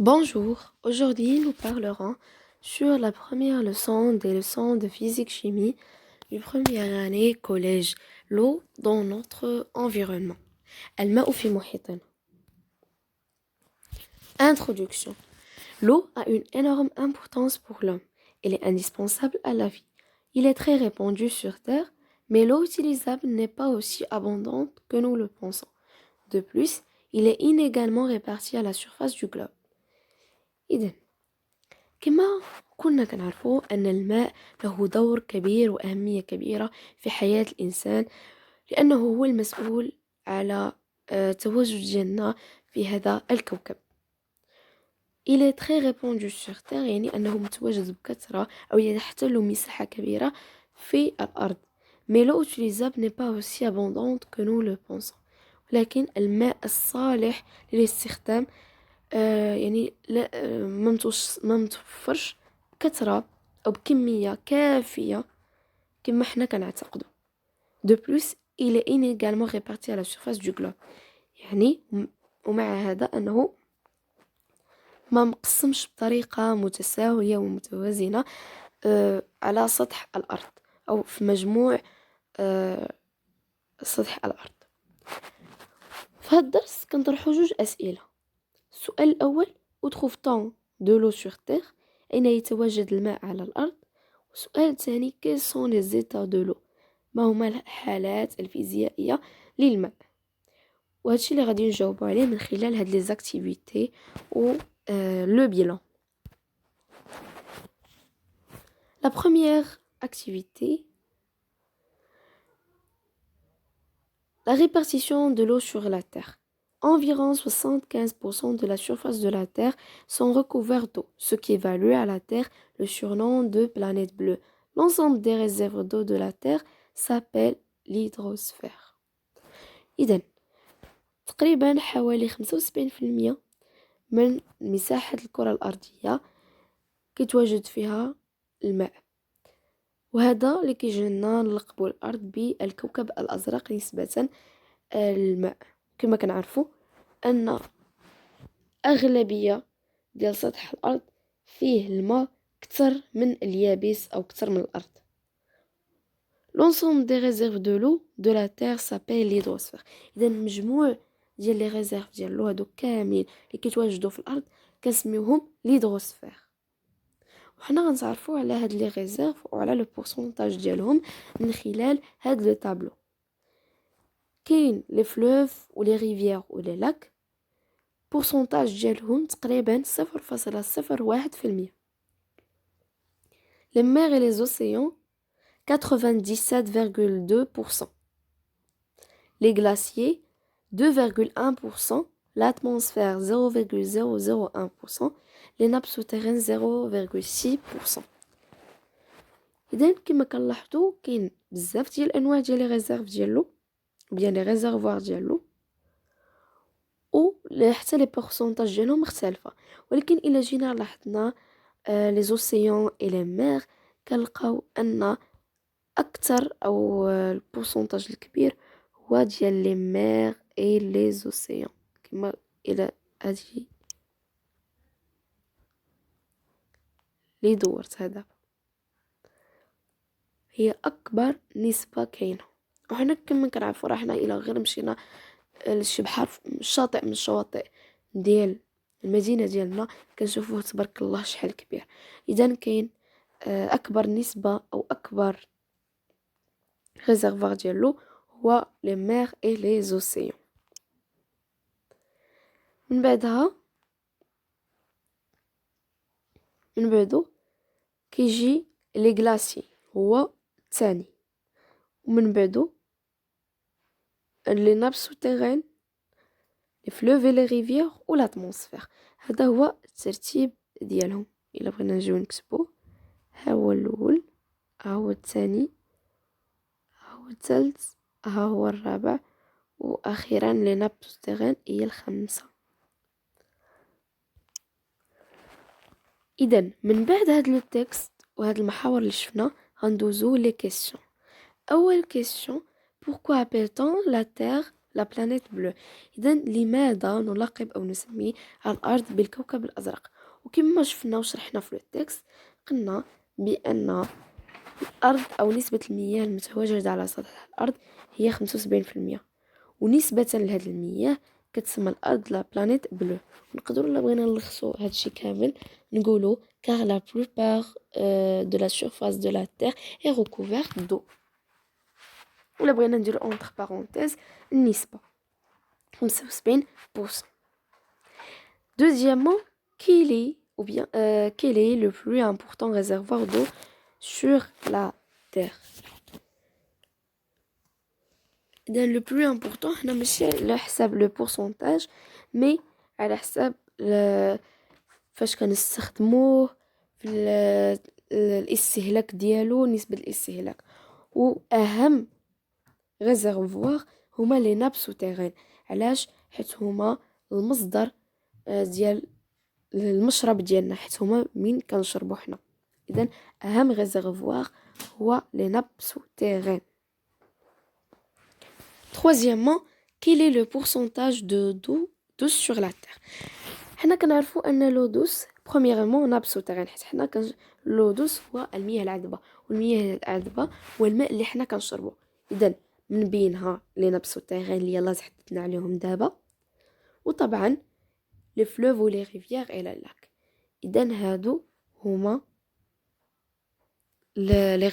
Bonjour, aujourd'hui nous parlerons sur la première leçon des leçons de physique-chimie du première année collège, l'eau dans notre environnement. الماء في محيطنا. Introduction. L'eau a une énorme importance pour l'homme. Elle est indispensable à la vie. Il est très répandu sur Terre, mais l'eau utilisable n'est pas aussi abondante que nous le pensons. De plus, il est inégalement réparti à la surface du globe. إذن كما كنا كنعرفوا أن الماء له دور كبير وأهمية كبيرة في حياة الإنسان لأنه هو المسؤول على تواجد ديالنا في هذا الكوكب. Il est très répandu sur Terre يعني أنه متواجد بكثرة أو يحتل مساحة كبيرة في الأرض. Mais l'eau utilisable n'est pas aussi abondante que nous le pensons. ولكن الماء الصالح للاستخدام يعني لا ما متوفرش بكثرة أو بكمية كافية كما حنا كنعتقدو. De plus, il est inégalement réparti à la surface du globe. يعني ومع هذا أنه ما مقسمش بطريقة متساوية ومتوازنة على سطح الأرض أو في مجموع سطح الأرض. في هذا الدرس كنطرحو جوج أسئلة. السؤال الأول où trouve-t-on de l'eau sur terre أين يتواجد الماء على الأرض. والسؤال الثاني quels sont les états de l'eau ما هما الحالات الفيزيائية للماء. وهادشي اللي غادي نجاوبو عليه من خلال هاد لي زاكتيفيتي و le bilan. La première activité, la répartition de l'eau sur la Terre. Environ 75% de la surface de la Terre sont recouverts d'eau, ce qui évalue à la Terre le surnom de planète bleue. L'ensemble des réserves d'eau de la Terre s'appelle l'hydrosphère. إذن تقريبا حوالي 75% من مساحة الكرة الأرضية كيتواجد فيها الماء، وهذا اللي كيجعلنا نلقبوا الأرض بالكوكب الأزرق نسبة للماء. كما كنعرفوا أن أغلبية ديال سطح الأرض فيه الماء كتر من اليابس أو كتر من الأرض. L'ensemble des réserves de l'eau de la Terre s'appelle l'hydrosphère. إذا مجموع ديال لي ريزيرف ديال اللو هادو كاملين اللي كيتواجدوا في الأرض كنسميوهم l'hydrosphère. وحنا غنتعرفوا على هاد لي ريزيرف وعلى لو بورسونتاج ديالهم من خلال هاد لو طابلو. كاين لي فلوف ولي ريفيير ولي لاك بورسونتاج ديالهم تقريبا 0.01%. Les mers et les océans 97,2%. Les glaciers 2,1%. L'atmosphère 0,001%. Les nappes souterraines 0,6%. إذن كما كنلاحظوا كاين بزاف ديال الأنواع ديال لي ريزيرف ديالو بيان لي ريزيرفوار ديالو و حتى لي بورسونتاج ديالهم مختلفه، ولكن الا جينا لاحظنا لي زوسيون اي لي مير كنلقاو ان اكثر او البورسونتاج الكبير هو ديال لي مير اي لي زوسيون. كما الى هذه لي دورتها دابا هي اكبر نسبه كاينه. وحنا كما كنعرفوا راه حنا الى غير مشينا لشي بحر شاطئ من الشواطئ ديال المدينه ديالنا كنشوفوه تبارك الله شحال كبير. اذا كاين اكبر نسبه او اكبر ريزيرفوار ديالو هو لي مير اي لي زوسيون. من بعدو كيجي لي غلاسي هو الثاني، ومن بعدو لي ناب سوتيرين لي فلوف لي ريفيير و لاتموسفير. هذا هو الترتيب ديالهم. الا بغينا نجيو نكتبو ها هو الاول، ها هو الثاني، ها هو الثالث، ها هو الرابع، واخيرا لي ناب سوتيرين هي الخامسه. اذا من بعد هاد لو تكست وهاد المحاور اللي شفنا غندوزو لي كيسيون. اول كيسيون pourquoi appelle-t-on la terre لا بلانيت بلو. إذن لماذا نلقب أو نسمي الأرض بالكوكب الأزرق؟ وكما شفنا وشرحنا في التكست قلنا بأن الأرض أو نسبة المياه المتواجدة على سطح الأرض هي 75%، ونسبة لهذه المياه كتسمى الأرض لا بلانيت بلو. نقدروا إلا بغينا نلخصو هادشي كامل نقولو car la plupart de la surface de la terre est recouverte d'eau. ولا بغينا نديرو entre parenthèses النسبة 75%. Deuxièmement, quel est le plus important réservoir d'eau sur la terre? إذا le plus important هنا ماشي على حساب لو بورسونتاج مي على حساب فاش كنستخدموه في الاستهلاك ديالو، نسبة الاستهلاك. واهم ريزرفوار هما لي ناب سوتيرين. علاش؟ حيت هما المصدر ديال المشرب ديالنا، حيت هما من كنشربو حنا. اذا اهم ريزرفوار هو لي ناب سوتيرين. Troisièmement, quel est le pourcentage d'eau douce sur la terre? حنا كنعرفوا ان لو دوس premièrement ناب سوتيرين، حيت حنا لو دوس هو المياه العذبه، والمياه العذبه هو الماء اللي حنا كنشربو. اذا من بينها لي ناب سوتيرين اللي يلاه تحدثنا عليهم دابا، وطبعا لي فلوف ولي ريفيير الى لاك. اذا هادو هما لي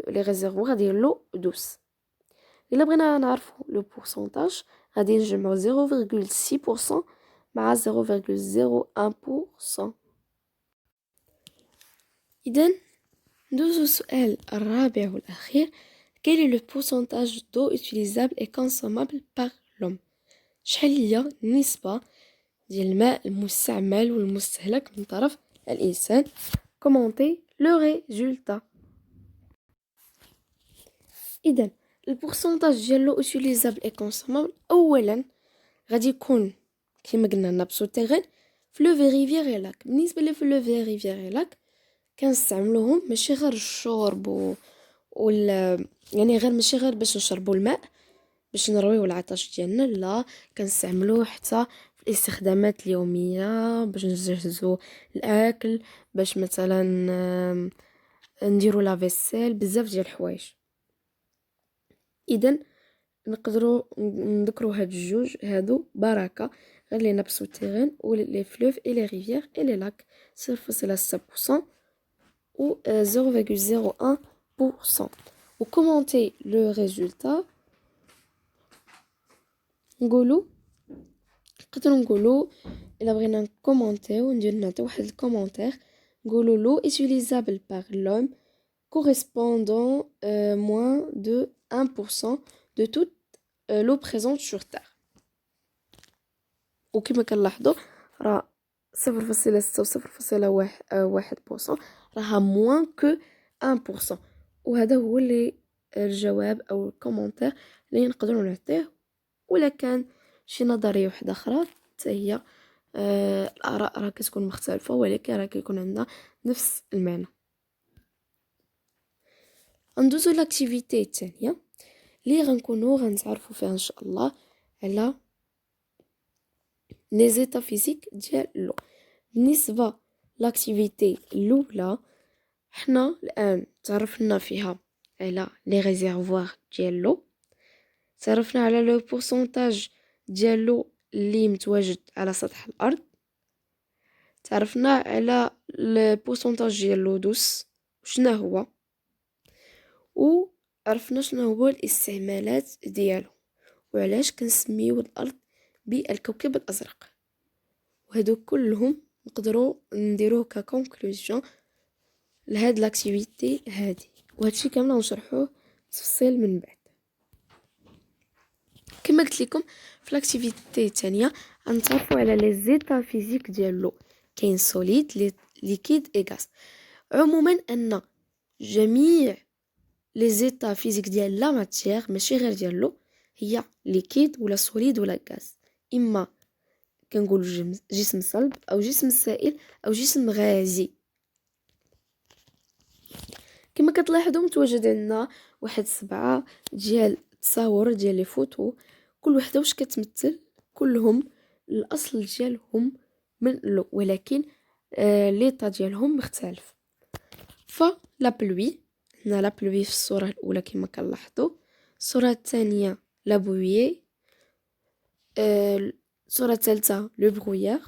ريزرفوار ديال لو دوس. إلا بغينا نعرفو لو بورسونتاج غادي نجمعو 0.6% مع 0.01%. إذن ندوزو السؤال الرابع والأخير. quel est le pourcentage d'eau utilisable et consommable par l'homme؟ شحال هي النسبة ديال الماء المستعمل والمستهلك من طرف الإنسان؟ كومونتي لو ريزولتا. إذن البورسونتاج ديال لو اوتيليزابل اي كونسومابل اولا غادي يكون كما قلنا ناب سوتيرين فلوف ريفيير اي لاك. بالنسبه لفلوف ريفيير اي لاك كنستعملوهم ماشي غير الشرب يعني غير ماشي غير باش نشربوا الماء باش نرويو العطش ديالنا، لا كنستعملوه حتى في الاستخدامات اليوميه، باش نجهزوا الاكل، باش مثلا نديروا لا فيسيل، بزاف ديال الحوايج. اذا نقدروا نذكروا هاد الجوج هادو بركه غير لي ناب سوتيرين و لي فلوف اي لي ريفيير اي لي لاك 0.6% و 0.01%. وكومونتي لو ريزولتا. نقولوا الا بغينا نكومونتيو نعطيو واحد الكومونتير نقولوا لو utilisable par l'homme correspondant moins de 1% de toute l'eau présente sur terre. وكما كنلاحظوا راه 0.6 و 0.1% راها موان كو 1%. وهذا هو اللي الجواب او الكومونتير اللي نقدروا نعطيه. ولا كان شي نظريه واحده اخرى حتى هي الاراء راه كتكون مختلفه، ولكن راه كيكون عندنا نفس المعنى. ندوزو لاكتيفيتي الثانيه اللي غنتعرفوا فيها ان شاء الله على لي زيتا فيزيك ديال لو. بالنسبه لاكتيفيتي الاولى حنا الان تعرفنا فيها على لي ريزيرفوار ديال لو، تعرفنا على لو بورسونتاج ديال لو اللي متواجد على سطح الارض، تعرفنا على البورسونتاج ديال لو دوس شنو هو، وعرفنا شنو هو الاستعمالات ديالو وعلاش كنسميو الارض بالكوكب الازرق. وهادو كلهم نقدروا نديروه ككونكلوزيون لهاد لاكتيفيتي هادي، وهادشي كامل غنشرحوه بتفصيل من بعد. كما قلت لكم في لاكتيفيتي الثانيه غنتعرفوا على لي زيتا فيزيك ديال لو. كاين سوليد ليكيد اي غاز. عموما ان جميع لي زيتا فيزيك ديال لا ماتيير ماشي غير ديال لو هي ليكيد ولا سوليد ولا غاز، اما كنقولوا جسم صلب او جسم سائل او جسم غازي. كما كتلاحظوا متواجد عندنا واحد 7 ديال التصاور ديال لي فوتو كل وحده واش كتمثل؟ كلهم الاصل ديالهم من لو، ولكن ليطا ديالهم مختلف. فلا بلوي، هنا لا بلوي في الصوره الاولى كما كنلاحظوا، الصوره الثانيه لا بويي، الصوره الثالثه لو برويير،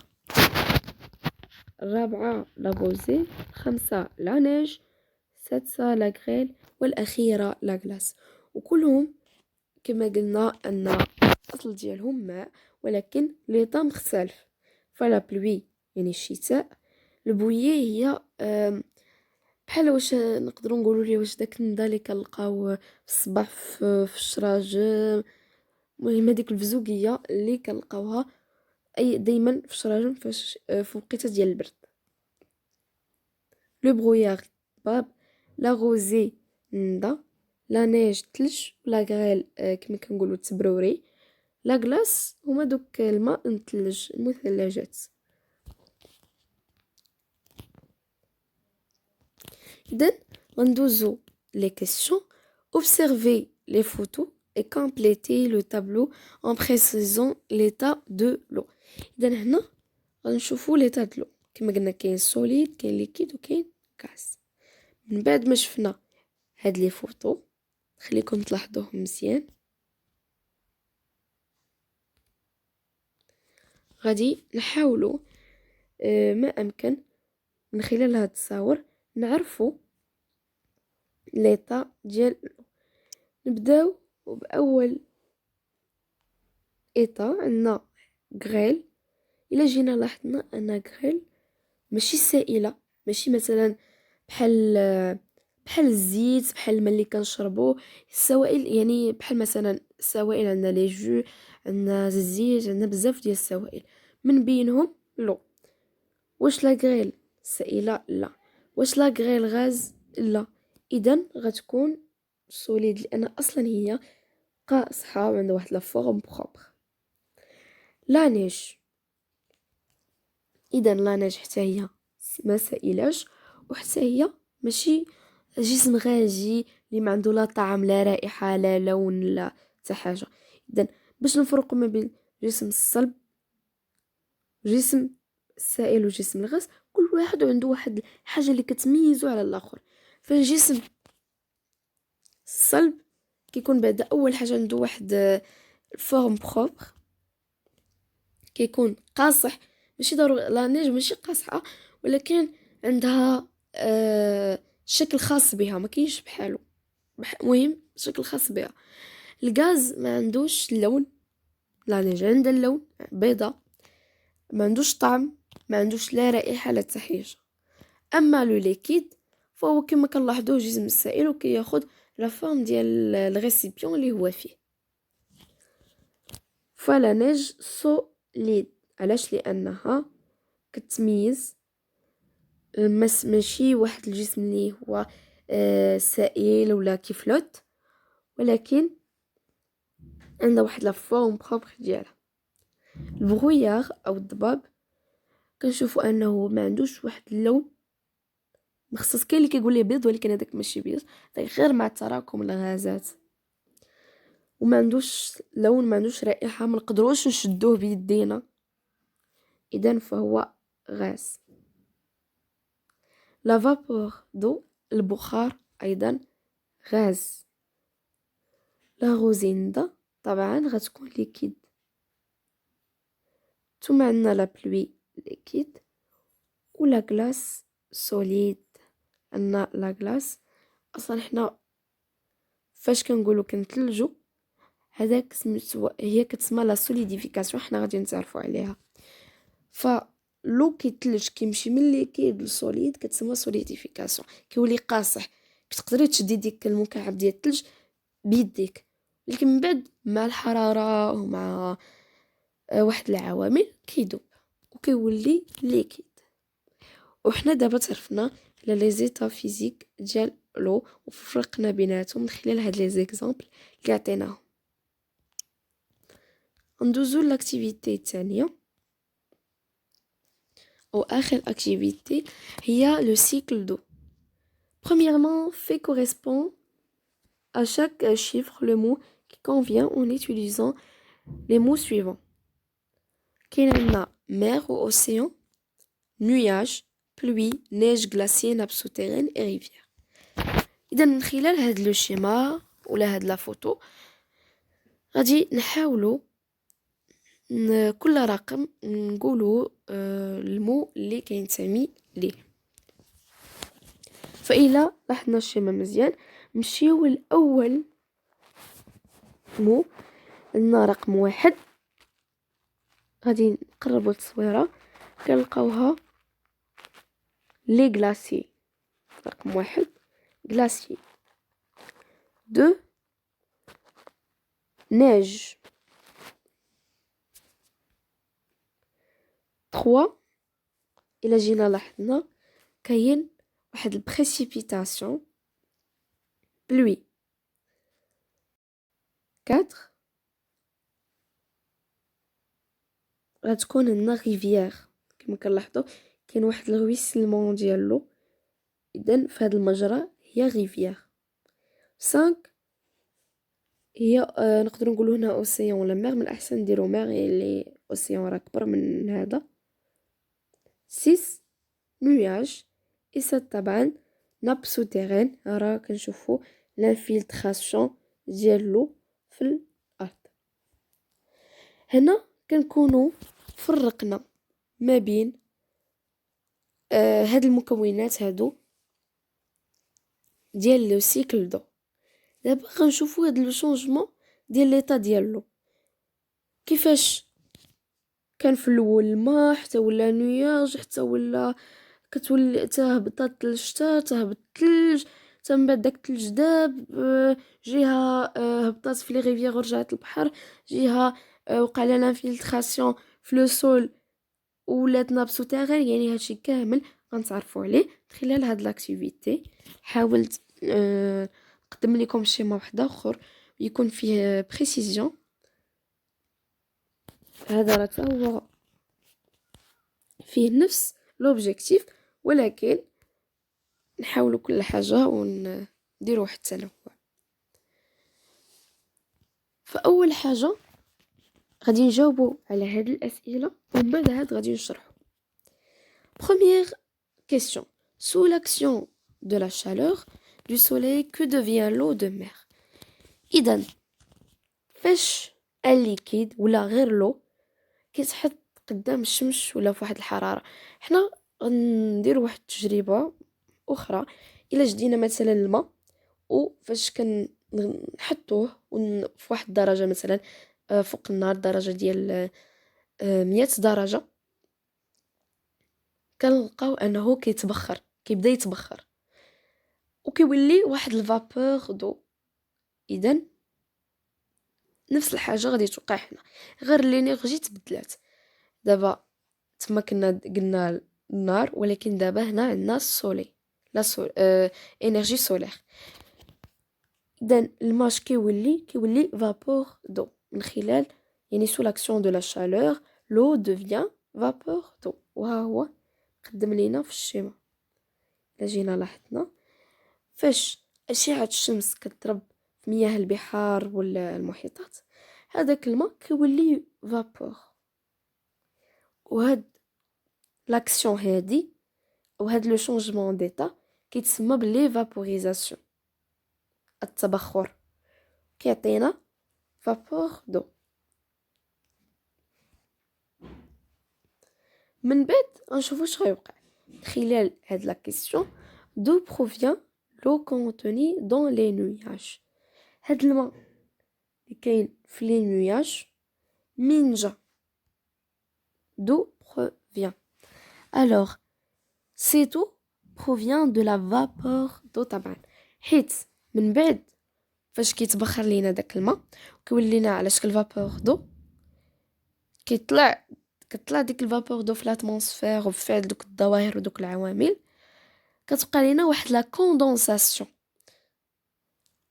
الرابعه لا بوزي، الخامسه لا نيج، السادسه لا غريل، والاخيره لا غلاس. وكلهم كما قلنا ان الاصل ديالهم ماء، ولكن ليطا مختلف. فلا بلوي يعني الشتاء، البويي هي بحال واش نقدروا نقولوا ليه واش داك الندى اللي كنلقاو في الصباح في الشراج، المهم هذيك الفزوقيه اللي كنلقاوها اي دائما في الشراجم فاش في وقيته ديال البرد. لو برويار باب، لا غوزي الندى، لا نيج تلج، لا غريل كما كنقولوا تبروري، لا غلاس هما دوك الماء المثلج المثلجات. اذا غندوزو لي كيسيون. observez les photos et complétez le tableau en précisant l'état de l'eau. اذا هنا غنشوفوا l'état de l'eau كما قلنا، كاين سوليد كاين ليكيد وكاين غاز. من بعد ما شفنا هاد لي فوتو خليكم تلاحظوهم مزيان، غادي نحاولوا ما امكن من خلال هاد التصاور نعرفوا ليطا ديال. نبداو باول ايطا، عندنا غريل. الا جينا لاحظنا ان غريل ماشي سائله، ماشي مثلا بحال الزيت، بحال الماء اللي كنشربو. السوائل يعني بحال مثلا السوائل، عندنا لي جو، عندنا الزيت، عندنا بزاف ديال السوائل، من بينهم لو. واش لا غريل سائله؟ لا. واش لا غريل غاز؟ لا. اذا غتكون سوليد لان اصلا هي قاصحه وعندها واحد لا فورم بروبر. لا نيج، اذا لا نيج حتى هي ما سائلاش، وحتى هي ماشي جسم غازي اللي ما عنده لا طعم لا رائحه لا لون لا حتى حاجه. اذا باش نفرقوا ما بين جسم الصلب، جسم السائل وجسم الغاز، كل واحد عنده واحد الحاجه اللي كتميزه على الاخر. فالجسم الصلب كيكون بعدا اول حاجه عنده واحد فورم بروبر، كيكون قاصح. ماشي ضروري لا نيج ماشي قاصحه، ولكن عندها شكل خاص بها، ما كاينش بحالو، مهم شكل خاص بها. الغاز ما عندوش اللون، لا نيج عندها اللون بيضة، ما عندوش طعم، ما عندوش لا رائحه لا حتى حاجه. اما لو ليكيد فهو كما كنلاحظوه جسم السائل وكياخذ لا فورم ديال الغيسيبيون اللي هو فيه. فلا نيج سوليد، علاش؟ لانها كتميز ماشي واحد الجسم اللي هو سائل ولا كيفلوت، ولكن عندها واحد لا فورم بروبر ديالها. البرويار او الضباب كنشوفوا انه ما عندوش واحد اللون مخصص، كاين اللي كيقول لي بيض ولكن هذاك ماشي بيض، غير مع تراكم الغازات، وما عندوش لون، ما عندوش رائحه، ما نقدروش نشدوه بيدينا، اذا فهو غاز. لا فابور دو، البخار ايضا غاز. لا غوزيندا طبعا غتكون ليكيد. ثم عندنا لا بلوي ليكيد، ولا غلاس سوليد. عندنا لا غلاس اصلا حنا فاش كنقولوا كنتلجو هذاك سميتو، هي كتسمى لا سوليديفيكاسيون، حنا غادي نتعرفوا عليها. فلو كيتلج كيمشي من ليكيد للسوليد كتسمى سوليديفيكاسيون، كيولي قاصح، كتقدري تشدي ديك المكعب ديال الثلج بيديك، لكن من بعد مع الحراره ومع واحد العوامل كيدوب وكيولي ليكيد. وحنا دابا تعرفنا على لي زيتا فيزيك ديال لو وفرقنا بيناتهم من خلال هاد لي زيكزامبل اللي عطيناهم. ندوزو لاكتيفيتي الثانيه او اخر اكتيفيتي، هي لو سيكل دو. Premièrement, fait correspond à chaque chiffre le mot qui convient en utilisant les mots suivants. كاين عندنا mer ou océan, nuage, pluie, neige glacée, nappe souterraine et rivière. إذا من خلال هاد لو شيما ولا هاد لا فوتو غادي نحاولوا كل رقم نقولوا المو اللي كينتمي ليه. فإلا لاحظنا الشيما مزيان نمشيو لأول مو لنا رقم 1 غادي نقربوا التصويره كنلقاوها لي غلاسي. رقم 1 غلاسي. 2 neige. 3 إلا جينا لاحظنا كاين واحد البريسيبيتاسيون pluie. 4 غتكون لنا ريفيير كما كنلاحظوا كاين واحد الرويسلمون ديالو، اذا في هذا المجرى هي ريفيير. 5 هي نقدروا نقولوا هنا اوسيان ولا مير، من الاحسن نديروا مير اللي اوسيان راه كبر من هذا. 6 نوياج. et 7 طبعا ناب سوتيرين، راه كنشوفوا لانفيلتراسيون ديالو في الارض. هنا كنكونوا فرقنا ما بين هاد المكونات هادو ديال لو سيكل دو. دابا غنشوفوا هاد لو شونجمون ديال ليطا ديالو، كيفاش كان في الاول الماء حتى ولا نياج حتى ولا كتولي تهبطات الشتا تهبط الثلج، حتى من بعد داك الثلج داب جهه هبطات في لي ريفيير ورجعت البحر، جهه وقع لها لانفيلتراسيون في لو سول ولات ناب سوتيرين. يعني هادشي كامل غنتعرفوا عليه خلال هاد لاكتيفيتي. حاولت نقدم لكم شيما واحد اخر يكون فيه بريسيزيون. هذا راه هو فيه نفس لوبجيكتيف، ولكن نحاولوا كل حاجه ونديروا واحد التنوع. فاول حاجه غادي نجاوبوا على هاد الاسئله ومن بعد هاد غادي نشرحوا. Première question. Sous l'action de la chaleur du soleil, que devient l'eau de mer? إذن فاش الليكيد ولا غير لو كيتحط قدام الشمس ولا في واحد الحرارة، حنا غنديروا واحد التجربة أخرى. إلا جدينا مثلا الماء وفاش كنحطوه في واحد الدرجة مثلا فوق النار درجة ديال 100 درجة، كنلقاو انه كيتبخر، كيبدا يتبخر وكيولي واحد الفابور دو. اذا نفس الحاجه غادي توقع هنا، غير لينيرجي تبدلات. دابا تما كنا قلنا النار، ولكن دابا هنا عندنا السولي لا انرجي سولير. اذا الماء كيولي فابور دو من خلال يعني سو لاكسيون دو لا شالور لو devient vapeur d'eau. وها هو قدم لينا في الشيما. الا جينا لاحظنا فاش اشعه الشمس كتضرب في مياه البحار ولا المحيطات، هذاك الماء كيولي فابور. وهاد لاكسيون هادي وهاد لو شونجمون ديتا كيتسمى بلي فابوريزاسيون، التبخر، كيعطينا فابور دو. من بعد غنشوفوا واش غيوقع خلال هاد لا كيسيون. دو بروفيان لو كونتوني دون لي نوياج؟ هاد الماء اللي كاين في لي نوياج من جا؟ دو بروفيان. alors c'est tout provient de la vapeur d'eau طبعا، حيت من بعد فاش كيتبخر لينا داك الماء وكيولي لينا على شكل فابور دو، كتطلع ديك الفابور دو في الاتموسفير وبفعل دوك الظواهر ودوك العوامل كتبقى لينا واحد لا كوندونساسيون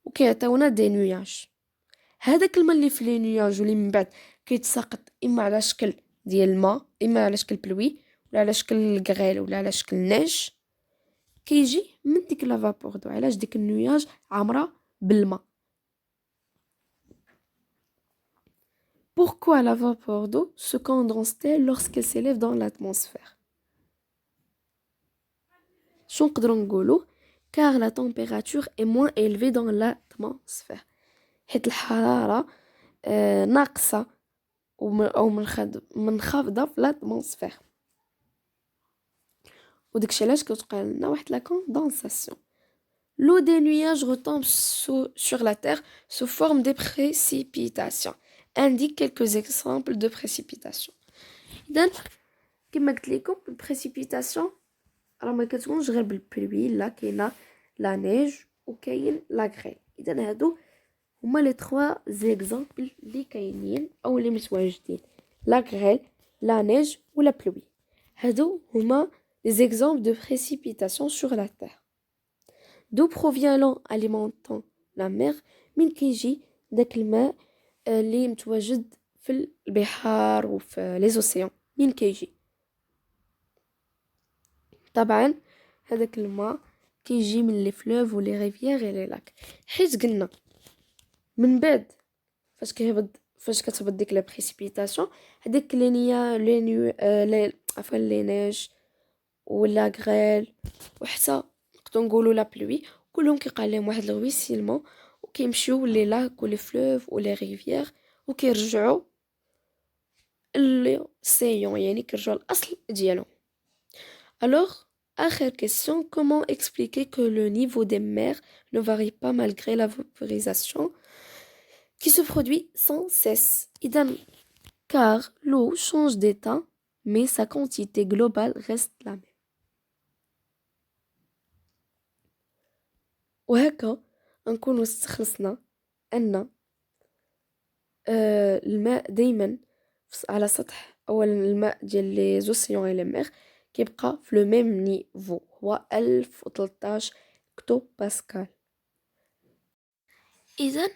وكيعطيونا دي نوياج. هذاك الماء اللي في لي نوياج واللي من بعد كيتساقط اما على شكل ديال الماء اما على شكل بلوي ولا على شكل غريل ولا على شكل نيج، كيجي من ديك لا فابور دو. علاش؟ ديك النوياج عامره بالماء. Pourquoi la vapeur d'eau se condense-t-elle lorsqu'elle s'élève dans l'atmosphère? شو نقدروا نقولوا car la température est moins élevée dans l'atmosphère حيت الحرارة ناقصة أو منخفضة في l'atmosphère وداكشي علاش كتوقع لنا واحد لا condensation. L'eau des nuages retombe sur la terre sous forme de précipitations. Indique quelques exemples de précipitations. إذن كما قلت لكم البريسيبيتاسيون راه ما كتكونش غير بالبلوي لا كاينه لا نيج وكاين لا غريل. اذا هادو هما لي 3 زيكزامبل اللي كاينين او اللي متواجدين لا غريل لا نيج ولا بلوي. هادو هما les exemples de précipitations sur la terre. D'où provient l'eau alimentant la mer؟ من كيجي داك الماء اللي متواجد في البحار وفي لي زوسيون من كيجي؟ طبعا هذاك الماء كيجي من لي فلوف ولي ريفيير لي لاك حيت قلنا من بعد فاش كتهبط ديك لا بريسيبيتاسيون هذاك لي نيا لي نيو لي عفوا لي نيج ولا غريل وحتى نقدروا نقولوا لا بلوي كلهم كيقع لهم واحد الرويسيلمون وكيمشيو لي لاك ولي فلوف ولي ريفيير وكيرجعوا السيون يعني كيرجعوا الاصل ديالهم. Alors, autre question, comment expliquer que le niveau des mers ne varie pas malgré la vaporisation qui se produit sans cesse? Car l'eau change d'état, mais sa quantité globale reste la même. وهكا نكونوا استخلصنا أن الماء دايما على سطح أولا الماء ديال لي زوسيون لي مير كيبقى في لو ميم نيفو هو 1013 كتو باسكال. إذن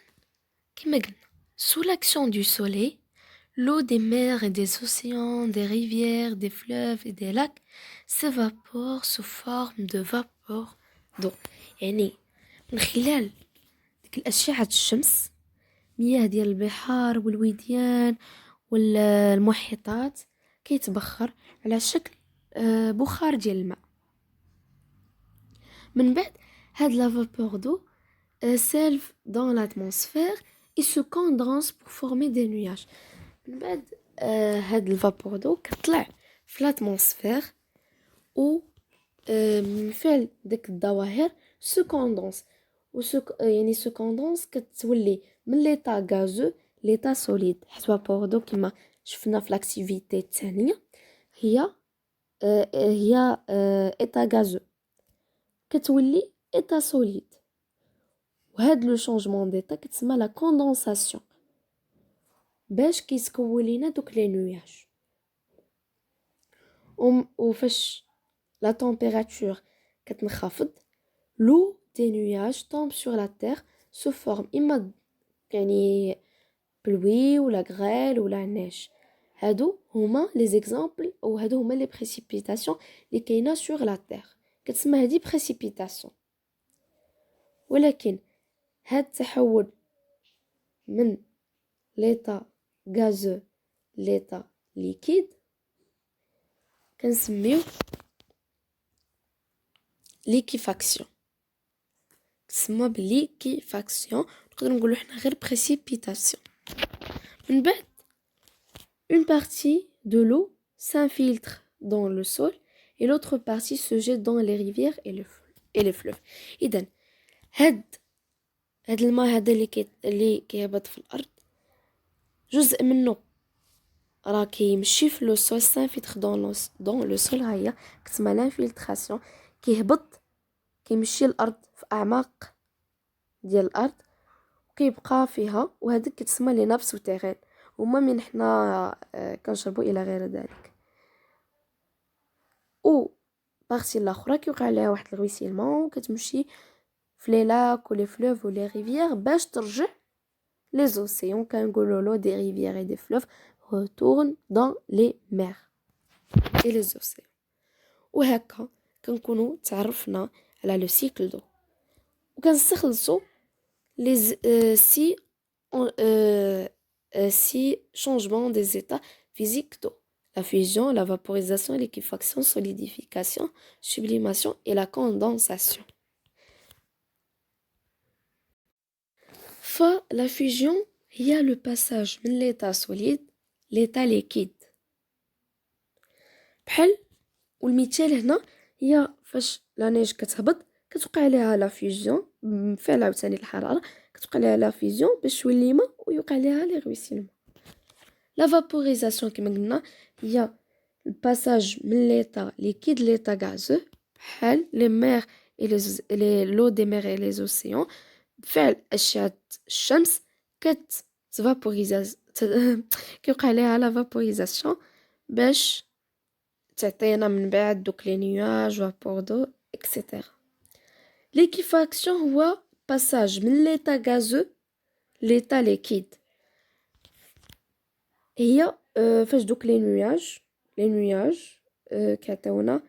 كما قلنا sous l'action du soleil l'eau des mers et des océans, des rivières, des fleuves et des lacs s'évapore sous forme de vapeur d'eau. يعني من خلال ديك الأشعة الشمس مياه ديال البحار والوديان والمحيطات كيتبخر على شكل بخار ديال الماء. من بعد هاد لا vapeur d'eau s'élève dans l'atmosphère et se condense pour former des nuages. من بعد هاد الفابور دو كتطلع في l'atmosphère و من فعل داك الظواهر سو كوندونس يعني سو كوندونس كتولي من ليطا غازو ليطا سوليد حيت فابور دو كما شفنا في لاكتيفيتي الثانيه هي ايطا غازو كتولي ايطا سوليد وهاد لو شونجمون ديطا كتسمى لا كوندونساسيون باش كيتكون لينا دوك لي نوياج وفاش لا température كتنخفض l'eau des nuages tombe sur la terre sous forme إما يعني بلوي ولا غريل ولا نيش. هادو هما لي زيكزامبل او هادو هما لي بريسيبيتاسيون اللي كاينه سور لا تير كتسمى هادي بريسيبيتاسيون. ولكن هاد التحول من ليطا غازو ليطا ليكيد كنسميو ليكيفاكسيون تسمى بليكيفاكسيون نقدر نقولوا حنا غير بريسيبيتاسيون. من بعد une partie de l'eau s'infiltre dans le sol et l'autre partie se jette dans les rivières et les fleuves. إذن هاد الماء هذا اللي كيهبط في الأرض جزء منه راه كيمشي في لو سول s'infiltre dans le sol هي كتسمى لانفيلتراسيون كيهبط كيمشي الأرض في أعماق ديال الأرض وكيبقى فيها وهذيك كتسمى لي ناب سوتيرين هما من حنا كنشربوا الى غير ذلك. او بارتي الاخرى كيوقع عليها واحد الغويسيلمون كتمشي في لي لاك ولي فلوف ولي ريفيير باش ترجع لي زوسيون كنقولوا لو دي ريفيير اي دي فلوف retourne dans les mers et les océans. وهكا كنكونوا تعرفنا على لو سيكل دو وكنستخلصوا لي سي six changements des états physiques d'eau. La fusion, la vaporisation, liquéfaction, solidification, sublimation et la condensation. La fusion هي le passage من l'état solide l'état liquide. بحال والمثال هنا هي فاش لا نيج كتهبط كتوقع عليها لا فيزيون بفعل عاوتاني الحراره كتوقع عليها لا فيزيون باش تولي ماء ويوقع عليها لي غويسيلمون. لا فابوريزاسيون كما قلنا هي الباساج من ليتا ليكيد ليتا غازو بحال لي مير اي لو دي مير اي لي اوسيون بفعل اشعه الشمس كيوقع عليها لا فابوريزاسيون باش تعطينا من بعد دوك لي نيواج فابور دو اكسيتيرا. ليكيفاكسيون هو باساج من ليتا غازو ليتا ليكيد هي فاش دوك لي نيواج كيعطيونا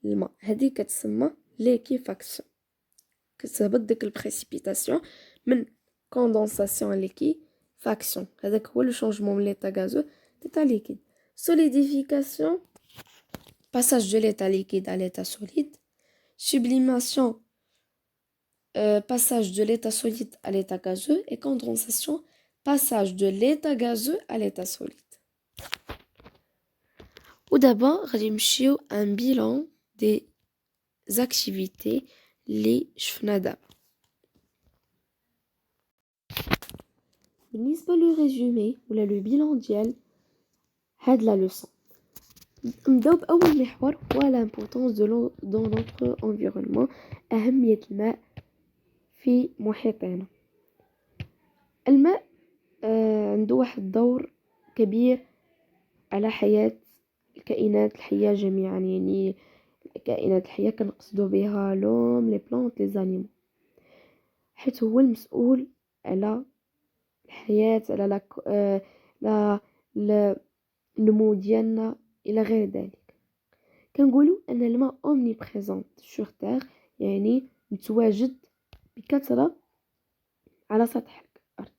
الماء هذه كتسمى ليكيفاكسيون. كتهبط ديك البريسيبيتاسيون من كوندونساسيون ليكيفاكسيون هذاك هو لو شونجمون من ليتا غازو ليتا ليكيد. سوليديفيكاسيون passage de l'état liquide à l'état solide. Sublimation, passage de l'état solide à l'état gazeux. Et condensation, passage de l'état gazeux à l'état solide. Ou d'abord, غنمشيو un bilan des activités اللي شفنا دابا. بالنسبة لو ريزومي ولا لو bilan ديال هاد لا لوسون. نبداو بأول محور هو l'importance de l'eau dans notre environnement. أهمية الماء في محيطنا. الماء عنده واحد الدور كبير على حياة الكائنات الحية جميعا يعني الكائنات الحية كنقصدو بها لوم لي بلانت لي زانيمو حيت هو المسؤول على الحياة على لا النمو ديالنا إلى غير ذلك. كنقولوا أن الماء omniprésent sur terre يعني متواجد بكثرة على سطح الأرض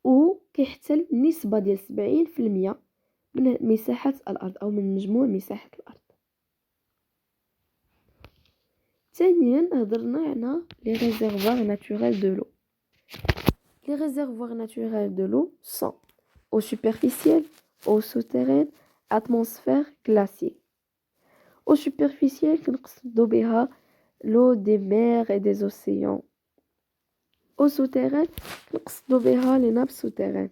وكيحتل نسبة ديال 70% من مساحة الأرض أو من مجموع مساحة الأرض. ثانيا هضرنا على les réservoirs naturels de l'eau. Les réservoirs naturels de l'eau sont eau superficielle, eau souterraine, atmosphère, glacier. Eau superficielle كنقصدو بها l'eau des mers et des océans. Eau souterraine كنقصدو بها les nappes souterraines.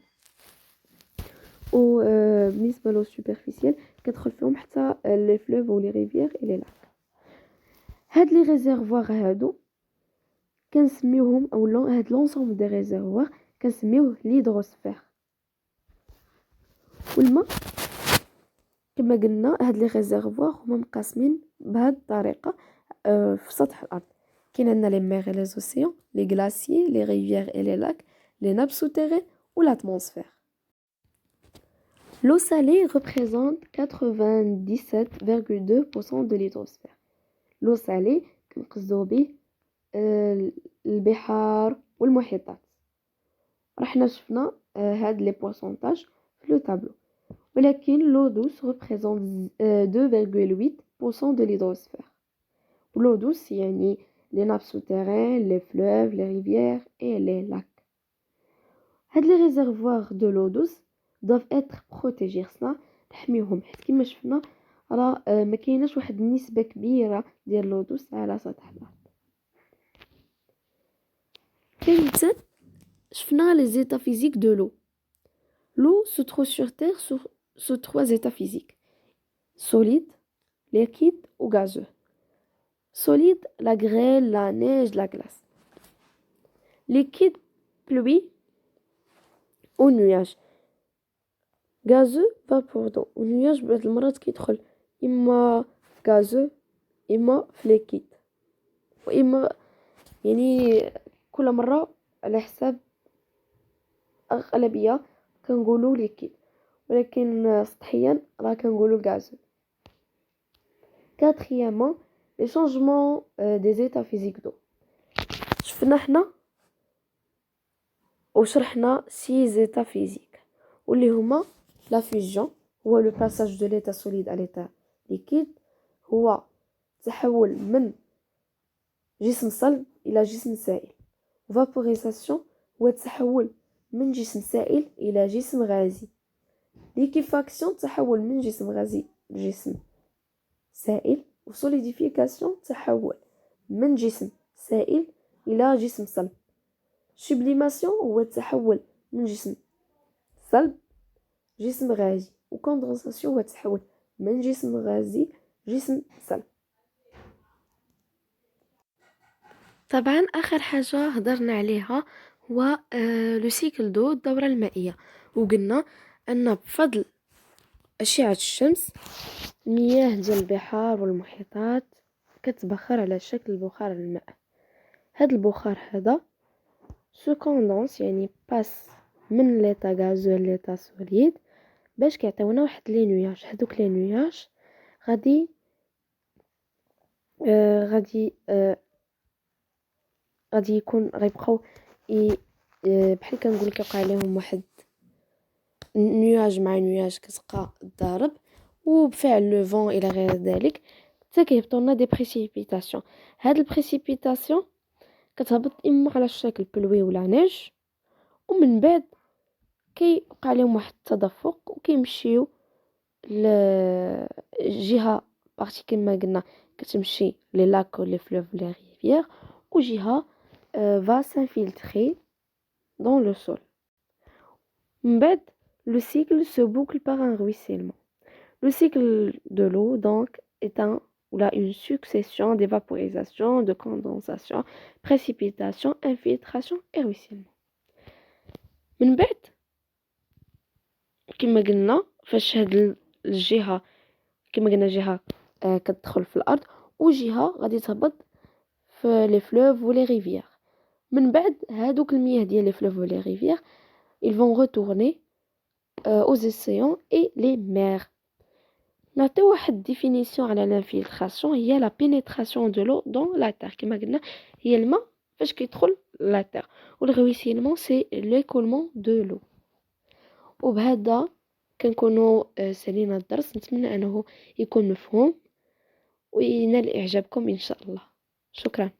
بالنسبة لو superficielle كتدخل فيهم حتى les fleuves ou les rivières et les lacs. هاد لي réservoirs هادو كنسميوهم او هاد l'ensemble des réservoirs كنسميوه l'hydrosphère. والماء كما قلنا هاد لي ريزيرفوار هما مقاسمين بهاد الطريقه في سطح الارض. كاين عندنا لي مير لي اوسيون لي غلاسيي لي ريفيير اي لي لاك لي ناب سوتيرين و l'atmosphère. L'eau salée représente 97,2% de l'hydrosphère. L'eau salée كنقصدو به البحار والمحيطات. رحنا شفنا هاد لي بورسونتاج في لو طابلو. ولكن l'eau douce représente 2,8% de l'hydrosphère. L'eau douce يعني les nappes souterraines, les fleuves, les rivières et les lacs. هاد les réservoirs de l'eau douce doivent être protégés. خصنا نحميوهم حيت كما شفنا راه ما كايناش واحد النسبة كبيرة ديال l'eau douce على سطح الأرض. ثالثا شفنا les états physiques de l'eau. L'eau se trouve sur terre sous trois états physiques: solide, liquide ou gazeux. Solide, la grêle, la neige, la glace. Liquide, pluie ou nuage. Gazeux, vapeur d'eau. و nuage بعض المرات كيدخل إما في gazeux إما في liquide وإما يعني كل مرة على حساب أغلبية كنقولوا liquide ولكن سطحيا راه كنقولوا gazeux. Quatrièmement, les changements des états physiques d'eau. شفنا حنا وشرحنا 6 états physiques. واللي هما لا فيوجن هو لو باساج دو ليتا سوليد على ليتا ليكيد، هو تحول من جسم صلب الى جسم سائل. فابوريزاسيون هو تحول من جسم سائل الى جسم غازي. ليكيفاكسيون تحول من جسم غازي لجسم سائل. وسوليديفيكاسيون تحول من جسم سائل الى جسم صلب. سوبليماسيون هو التحول من جسم صلب جسم غازي. وكوندنساسيون هو التحول من جسم غازي جسم صلب. طبعا اخر حاجه هضرنا عليها هو لو سيكل دو، الدوره المائيه. وقلنا ان بفضل اشعه الشمس المياه ديال البحار والمحيطات كتبخر على شكل بخار الماء. هذا البخار هذا سو كوندونس يعني باس من ليتا غازو ليتا سوليد باش كيعطيونا واحد لي نياج. هذوك لي نياج غادي غادي يكون غيبقاو بحال كنقول كيوقع عليهم واحد نياج مع نياج كتبقى تضارب، وبفعل لو فون الى غير ذلك حتى كيهبطوا لنا دي بريسيبيتاسيون. هاد البريسيبيتاسيون كتهبط اما على الشكل بلوي ولا نيج، ومن بعد كيوقع لهم واحد التدفق وكيمشيو لجهه بارتي كما قلنا كتمشي لي لاك ولي فلوف ولي ريفيير، وجهه va s'infiltrer dans le sol. من بعد le cycle se boucle par un ruissellement. Le cycle de l'eau donc est une succession d'évaporisation, de condensation, précipitation, infiltration et ruissellement. من بعد كما قلنا فاش هاد الجهه كما قلنا جهه كتدخل في الارض وجهه غادي تهبط في لي فلوف و لي ريفيير. من بعد هادوك المياه ديال لي فلوف و لي ريفيير ils vont retourner aux océans et les mers. نعطيو واحد ديفينيسيون على l'infiltration هي la pénétration de l'eau dans la terre. كما قلنا هي الماء فاش كيدخل لا terre. والغويسيلمون سي l'écoulement de l'eau. وبهذا كنكونوا سالينا الدرس. نتمنى انه يكون مفهوم وينال اعجابكم ان شاء الله. شكرا.